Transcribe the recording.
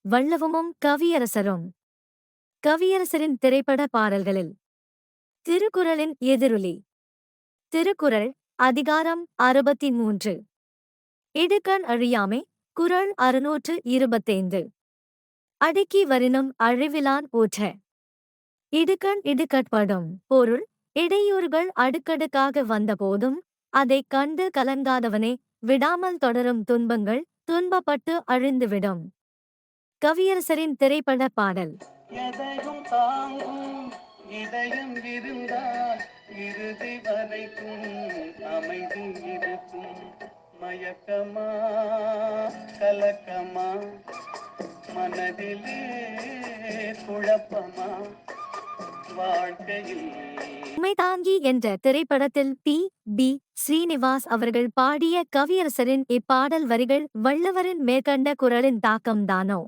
வள்ளவமும் கவியரசரும். கவியரசரின் திரைப்பட பாடல்களில் திருக்குறளின் எதிரொலி. திருக்குறள் அதிகாரம் 63. இடுக்கண் அழியாமை. குறள் 625. அடுக்கி வரினும் அழிவிலான் ஊற்ற. இடுக்கண் இடுக்கட்படும். பொருள்: இடையூறுகள் அடுக்கடுக்காக வந்தபோதும் அதைக் கண்டு கலங்காதவனே, விடாமல் தொடரும் துன்பங்கள் துன்பப்பட்டு அழிந்துவிடும். கவியரசரின் திரைப்பட பாடல். எதையும் தாங்கும் இதயம் இருந்தால் இறுதி வரைக்கும் அமைதி இருக்கும். மயக்கமா கலக்கமா மனதிலே குழப்பமா வாழ்க்கையில். உமைதாங்கி என்ற திரைப்படத்தில் பி. ஸ்ரீனிவாஸ் அவர்கள் பாடிய கவியரசரின் இப்பாடல் வரிகள் வள்ளுவரின் மேற்கண்ட குறளின் தாக்கம்தானோ?